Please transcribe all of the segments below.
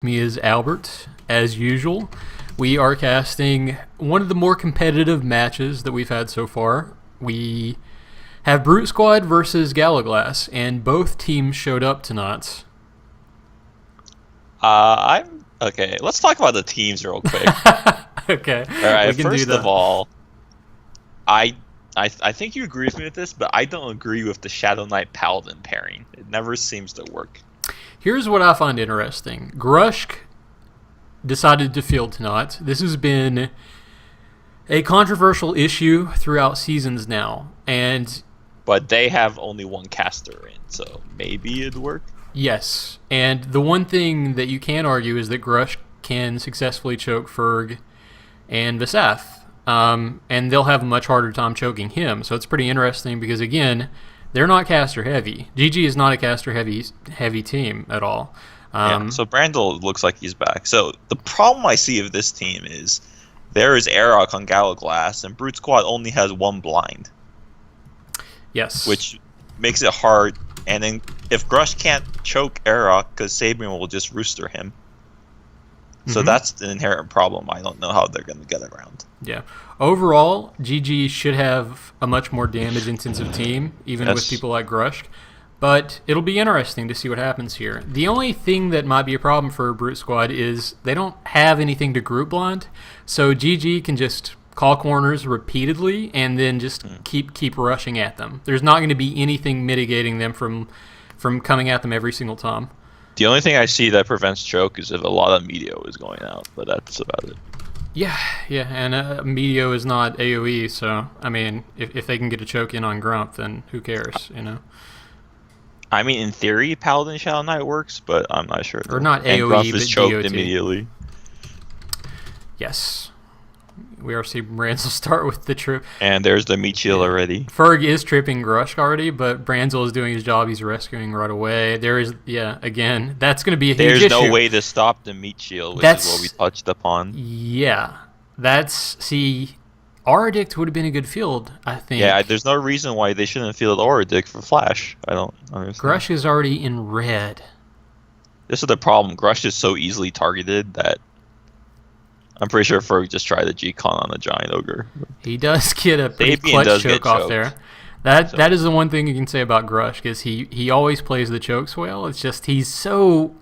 Me is Albert, as usual. We are casting one of the more competitive matches that we've had so far. We have Brute Squad versus Gallowglass, and both teams showed up tonight. I'm okay. Let's talk about the teams real quick. Okay, All right. we can do First that. of all, I think you agree with me with this, but I don't agree with the Shadow Knight Paladin pairing. It never seems to work. Here's what I find interesting. Grushk decided to field tonight. This has been a controversial issue throughout seasons now, and But they have only one caster in, so maybe it'd work. yes, and the one thing that you can argue is that Grush can successfully choke Ferg and Visath, and they'll have a much harder time choking him. So it's pretty interesting because, again, they're not caster heavy. GG is not a caster heavy team at all. Yeah. So Brandel looks like he's back. So the problem I see of this team is there is Airlock on Gallowglass, and Brute Squad only has one blind, Yes, which makes it hard. And then if Grush can't choke Airlock, because Sabian will just rooster him. So that's an inherent problem. I don't know how they're going to get around. Yeah. Overall, GG should have a much more damage-intensive team, even with people like Grushk. But it'll be interesting to see what happens here. The only thing that might be a problem for Brute Squad is they don't have anything to group blind, so GG can just call corners repeatedly and then just keep rushing at them. There's not going to be anything mitigating them from coming at them every single time. The only thing I see that prevents choke is if a lot of Meteo is going out, but that's about it. Yeah, and Meteo is not AoE, so, I mean, if they can get a choke in on Grump, then who cares, you know? I mean, in theory, Paladin Shadow Knight works, but I'm not sure. Or not and AoE, Grump but is choked DOT. immediately. Yes. We are seeing Branzel start with the trip. And there's the meat shield already. Ferg is tripping Grushk already, but Branzel is doing his job. He's rescuing right away. There is, again, that's going to be a huge issue. There's no way to stop the meat shield, which is what we touched upon. Yeah. Aradict would have been a good field, I think. Yeah, there's no reason why they shouldn't field Oradic for Flash. I don't understand. Grush is already in red. This is the problem. Grush is so easily targeted that I'm pretty sure Ferg just tried a G-Con on a Giant Ogre. He does get a pretty Sabian clutch choke off there. That is the one thing you can say about Grush, is he always plays the chokes well. It's just he's so...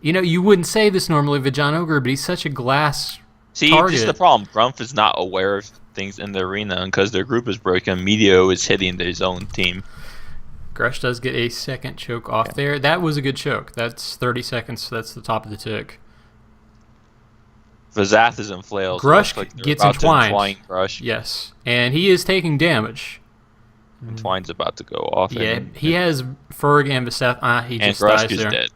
You know, you wouldn't say this normally of a Giant Ogre, but he's such a glass target. This is the problem. Grumph is not aware of things in the arena, and because their group is broken, Meteo is hitting his own team. Grush does get a second choke off there. That was a good choke. That's 30 seconds. That's the top of the tick. Visath is in flails. Grush like gets entwined. Grush. Yes, and he is taking damage. Entwine's about to go off. Yeah, he has Ferg and Visath. He just Grush dies is there. dead.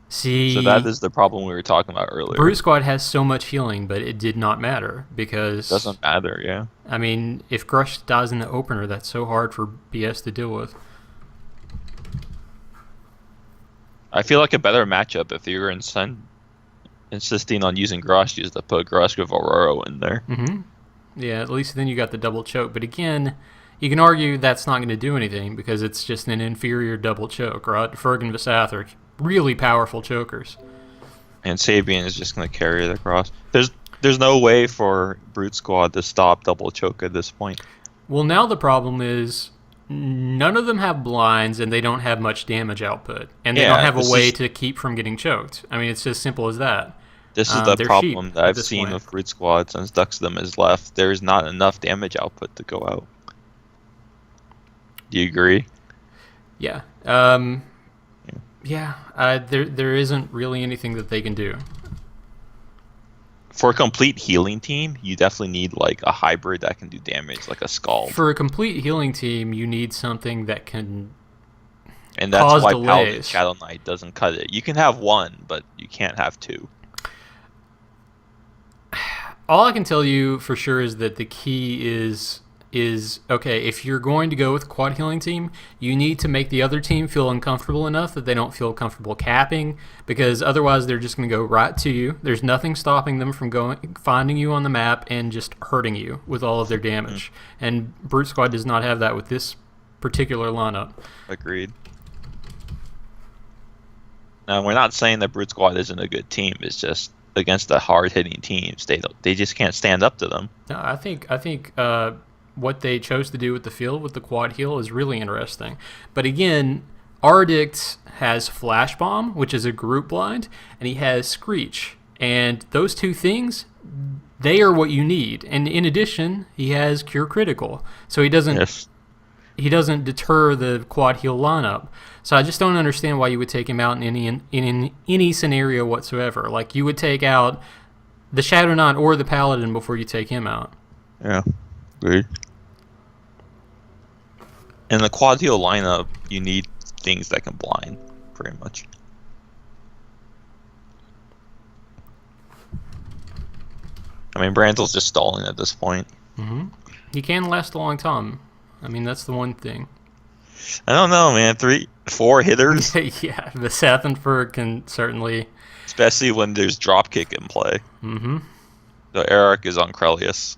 See, so that is the problem we were talking about earlier. Brute Squad has so much healing, but it did not matter because... Doesn't matter, yeah. I mean, if Grush dies in the opener, that's so hard for BS to deal with. I feel like a better matchup if you're insisting on using Grush is to put Grush with Aurora in there. Yeah, at least then you got the double choke. But again, you can argue that's not going to do anything because it's just an inferior double choke, right? Ferg and Visath are really powerful chokers. And Sabian is just going to carry it across. There's no way for Brute Squad to stop double choke at this point. Well, now the problem is none of them have blinds and they don't have much damage output. And they don't have a way to keep from getting choked. I mean, it's as simple as that. This is the problem that I've seen with Brute Squad since Duxdom is left. There's not enough damage output to go out. Do you agree? Yeah. There isn't really anything that they can do. For a complete healing team, you definitely need like a hybrid that can do damage, like a Scald. For a complete healing team, you need something that can and that's cause why delays. Paladin Shadow Knight doesn't cut it. You can have one, but you can't have two. All I can tell you for sure is that the key is okay, if you're going to go with quad healing team, you need to make the other team feel uncomfortable enough that they don't feel comfortable capping, because otherwise they're just going to go right to you. There's nothing stopping them from finding you on the map and just hurting you with all of their damage. And Brute Squad does not have that with this particular lineup. Agreed. Now, we're not saying that Brute Squad isn't a good team. It's just against the hard-hitting teams, they just can't stand up to them. No, I think what they chose to do with the field with the quad heal is really interesting. But again, Ardict has Flash Bomb, which is a group blind, and he has Screech. And those two things, they are what you need. And in addition, he has Cure Critical. So he doesn't deter the quad heal lineup. So I just don't understand why you would take him out in any scenario whatsoever. Like, you would take out the Shadow Knight or the Paladin before you take him out. Yeah, agreed. In the quad heal lineup, you need things that can blind, pretty much. I mean, Branzel's just stalling at this point. Mm-hmm. He can last a long time. I mean, that's the one thing. I don't know, man. 4 hitters? Yeah, the Sathenberg can certainly... Especially when there's dropkick in play. Mm-hmm. So Eric is on Krelius.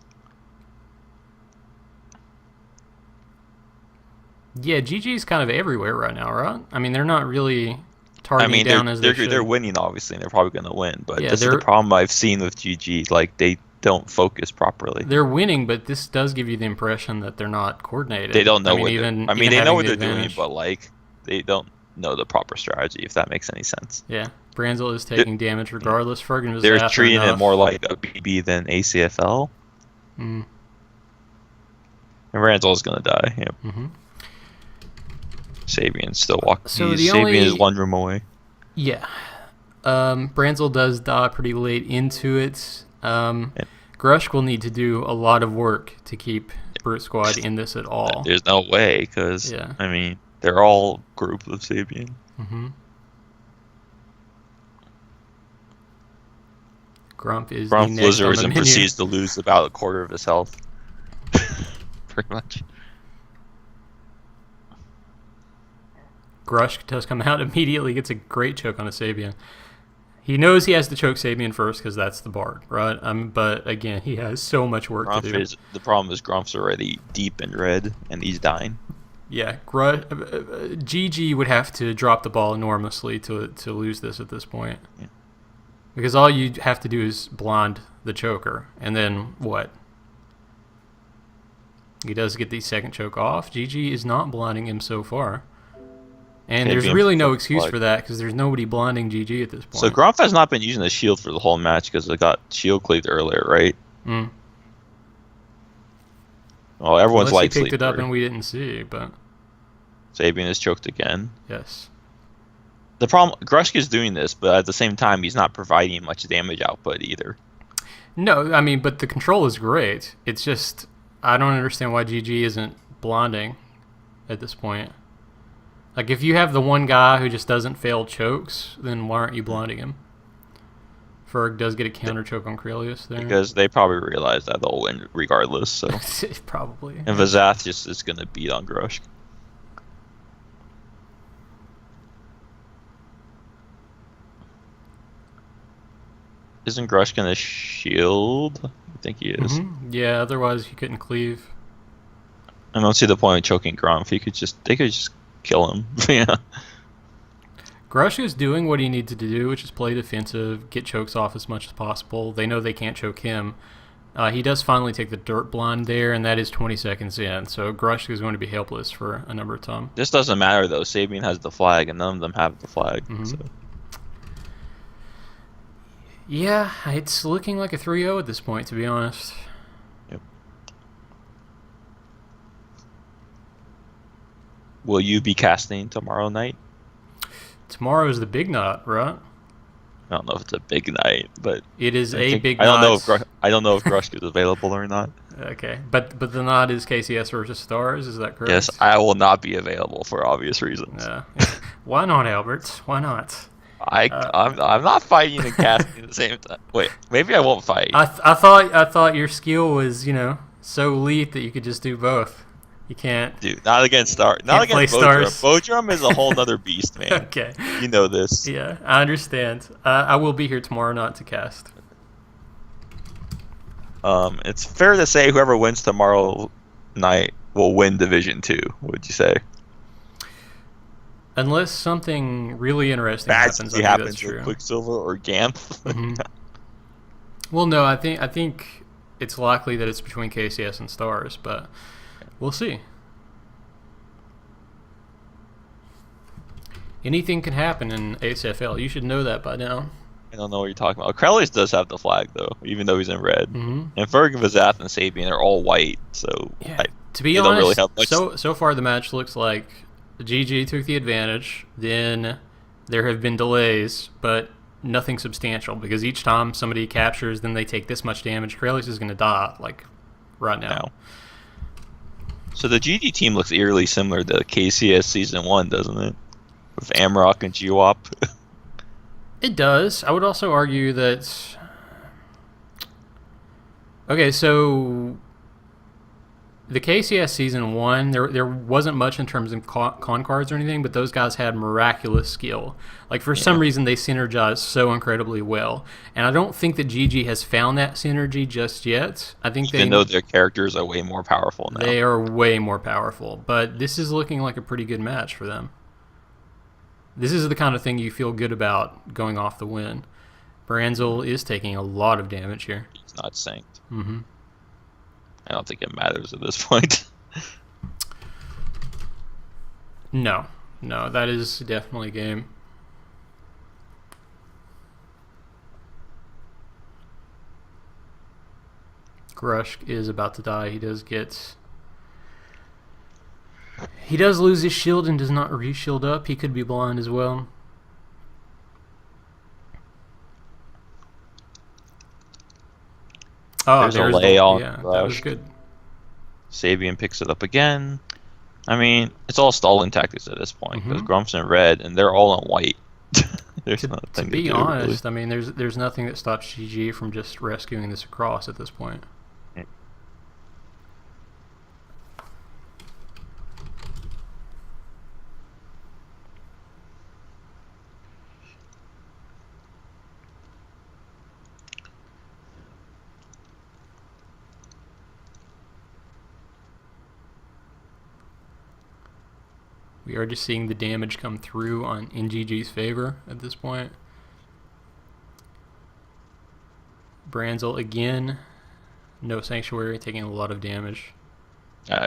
Yeah, GG's kind of everywhere right now, right? I mean, they're not really targeting down as they should. They're winning, obviously, and they're probably going to win. But Yeah, this is the problem I've seen with GG. Like, they don't focus properly. They're winning, but this does give you the impression that they're not coordinated. They don't know what they know what they're advantage. doing, but like they don't know the proper strategy. If that makes any sense. Yeah, Branzel is taking damage regardless. Fergan was They're after treating enough. it more like a BB than ACFL. Mm. And Branzel's gonna die. Yep. Mm-hmm. Sabian's still walking. So Sabian is one room away. Yeah. Branzel does die pretty late into it. Grushk will need to do a lot of work to keep Brute Squad in this at all. There's no way, because, I mean, they're all group of Sabian. Mm-hmm. Grump blizzards and proceeds to lose about a quarter of his health. Pretty much. Grushk does come out immediately, gets a great choke on a Sabian. He knows he has to choke Sabian first because that's the Bard, right? But again, he has so much work to do. The problem is Grump's already deep in red, and he's dying. Yeah, GG would have to drop the ball enormously to lose this at this point. Yeah. Because all you have to do is blind the choker, and then what? He does get the second choke off. GG is not blinding him so far. And there's really no excuse for that because there's nobody blinding GG at this point. So Grump has not been using the shield for the whole match because it got shield cleaved earlier, right? Mm. Well, everyone's light sleeper. He picked it up and we didn't see, but... Sabian is choked again. Yes. The problem, Grushk is doing this, but at the same time, he's not providing much damage output either. No, I mean, but the control is great. It's just, I don't understand why GG isn't blinding at this point. Like, if you have the one guy who just doesn't fail chokes, then why aren't you blinding him? Ferg does get a counter choke on Krelius there. Because they probably realize that they'll win regardless, so... Probably. And Vazath just is going to beat on Grushk. Isn't Grushk going to shield? I think he is. Mm-hmm. Yeah, otherwise he couldn't cleave. I don't see the point of choking Grump. They could just kill him. Yeah. Grushk is doing what he needs to do, which is play defensive, get chokes off as much as possible. They know they can't choke him. He does finally take the dirt blind there, and that is 20 seconds in. So Grushk is going to be helpless for a number of time. This doesn't matter, though. Sabian has the flag, and none of them have the flag. Mm-hmm. So. Yeah, it's looking like a 3-0 at this point, to be honest. Yep. Will you be casting tomorrow night? Tomorrow is the big night, right? I don't know if it's a big night, but it is big night. I don't know if Grushk is available or not. Okay, but the night is KCS versus Stars. Is that correct? Yes, I will not be available for obvious reasons. Yeah. Why not, Albert? Why not? I'm not fighting and casting at the same time. Wait, maybe I won't fight. I thought your skill was so elite that you could just do both. You can't. Dude, not against Star. Not against Bodrum. Bodrum is a whole nother beast, man. Okay. You know this. Yeah, I understand. I will be here tomorrow night to cast. It's fair to say whoever wins tomorrow night will win Division 2. Would you say? Unless something really interesting happens, I Magically think happens that's true. with Quicksilver or Gamp. hmm Well, no, I think it's likely that it's between KCS and Stars, but we'll see. Anything can happen in ACFL. You should know that by now. I don't know what you're talking about. Krellis does have the flag though, even though he's in red. hmm And Ferg, Vazath, and Sabian are all white, so Yeah. To be they honest, don't really have much. so far the match looks like GG took the advantage. Then there have been delays, but nothing substantial because each time somebody captures, then they take this much damage. Krellis is going to die like right now. So the GG team looks eerily similar to KCS Season 1, doesn't it? With Amrock and GWAP. It does. I would also argue that. Okay, so the KCS Season 1, there wasn't much in terms of con cards or anything, but those guys had miraculous skill. Like, for some reason, they synergized so incredibly well. And I don't think that GG has found that synergy just yet. I think Even though their characters are way more powerful now. They are way more powerful. But this is looking like a pretty good match for them. This is the kind of thing you feel good about going off the win. Branzel is taking a lot of damage here. He's not synced. Mm-hmm. I don't think it matters at this point. No, that is definitely game. Grushk is about to die. He does lose his shield and does not re-shield up. He could be blind as well. Oh, there's a lay on. Yeah, that was good. Sabian picks it up again. I mean, it's all stalling tactics at this point because Grump's in red and they're all in white. There's nothing to be do, honest, really. I mean, there's nothing that stops GG from just rescuing this across at this point. We are just seeing the damage come through in GG's favor at this point. Branzel again, no Sanctuary, taking a lot of damage.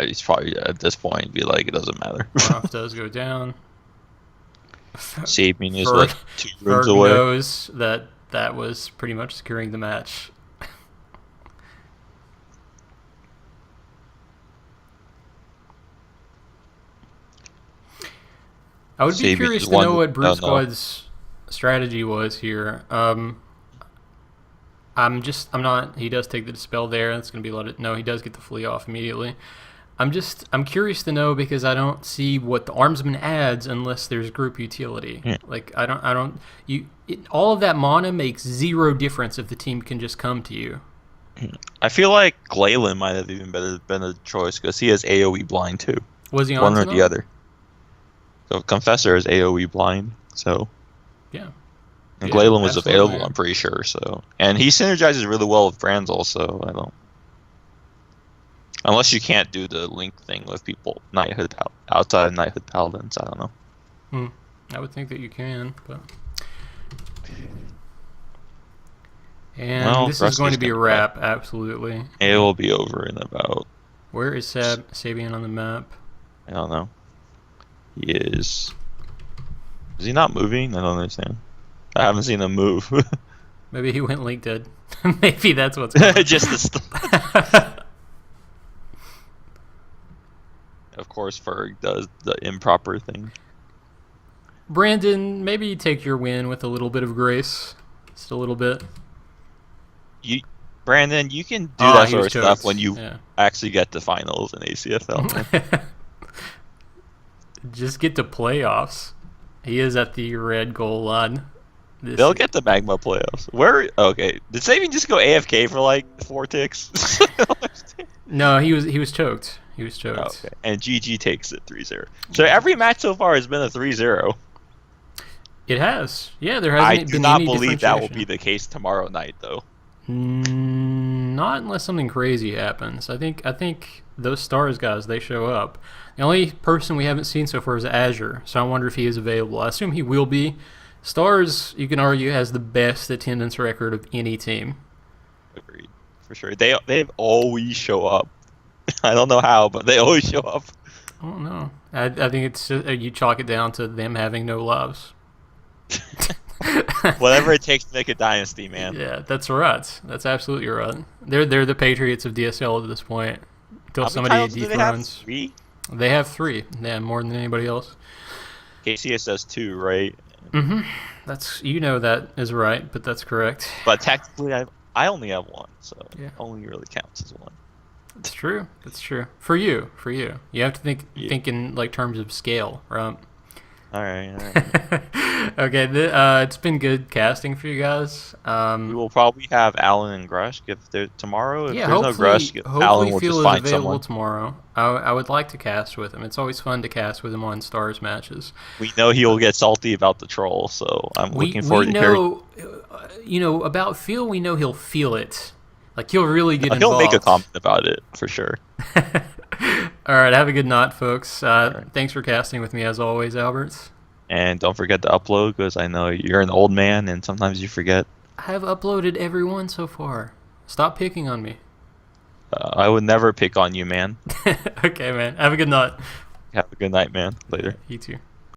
He's probably at this point be like, it doesn't matter. Roth does go down. Sabian is like 2 rooms Ferg away. knows that was pretty much securing the match. I would be curious to know what Brute Squad's strategy was here. I'm not. He does take the dispel there. That's going to be a lot of. No, he does get the flee off immediately. I'm curious to know because I don't see what the Armsman adds unless there's group utility. Yeah. Like all of that mana makes zero difference if the team can just come to you. I feel like Glaylin might have even been a choice because he has AoE blind too. Was he on one or the other? So Confessor is AoE blind, so yeah. And Glaylin was available, I'm pretty sure. So, and he synergizes really well with Branzel, so I don't. Unless you can't do the link thing with people Knighthood outside Knighthood Paladins, I don't know. I would think that you can, but. And this is going to be a wrap, absolutely. It will be over in about. Where is Sabian on the map? I don't know. He is. Is he not moving? I don't understand. I haven't seen him move. Maybe he went link dead. Maybe that's what's going on. Just the Of course, Ferg does the improper thing. Brandon, maybe take your win with a little bit of grace. Just a little bit. Brandon, you can do that sort of choked. stuff when you actually get to finals in ACFL. Just get to playoffs. He is at the red goal line. They'll get the Magma playoffs. Where? Okay, did Sabian just go AFK for like 4 ticks? No, he was choked. He was choked. Oh, okay. And GG takes it 3-0. So every match so far has been a 3-0. It has. Yeah, there hasn't been any I do not believe that will be the case tomorrow night, though. not unless something crazy happens. I think those Stars guys, they show up. The only person we haven't seen so far is Azure, so I wonder if he is available. I assume he will be. Stars, you can argue, has the best attendance record of any team. Agreed, for sure. They always show up. I don't know how, but they always show up. I don't know. I think it's just, you chalk it down to them having no lives. Whatever it takes to make a dynasty, man. Yeah, that's right. That's absolutely right. They're the Patriots of DSL at this point. Until How somebody many titles do dethrones. they have? 3? They have 3. Yeah, more than anybody else. KCS has 2, right? Mm-hmm. That's that is right, but that's correct. But technically, I only have 1, so Yeah. it only really counts as 1. It's true. That's true. For you, you have to think in like terms of scale, right? All right. Okay, it's been good casting for you guys. We will probably have Alan and Grush if they're tomorrow. If Yeah, there's no Grush, Alan will Phil just is find available someone. tomorrow. I would like to cast with him. It's always fun to cast with him on Stars matches. We know he will get salty about the troll, so I'm looking forward to hearing. We know about Phil. We know he'll feel it. Like he'll really get He'll involved. make a comment about it for sure. All right, have a good night, folks. right. Thanks for casting with me as always, Albert. And don't forget to upload because I know you're an old man and sometimes you forget. I have uploaded every one so far. Stop picking on me. I would never pick on you, man. Okay, man. Have a good night. Have a good night, man. Later. You too.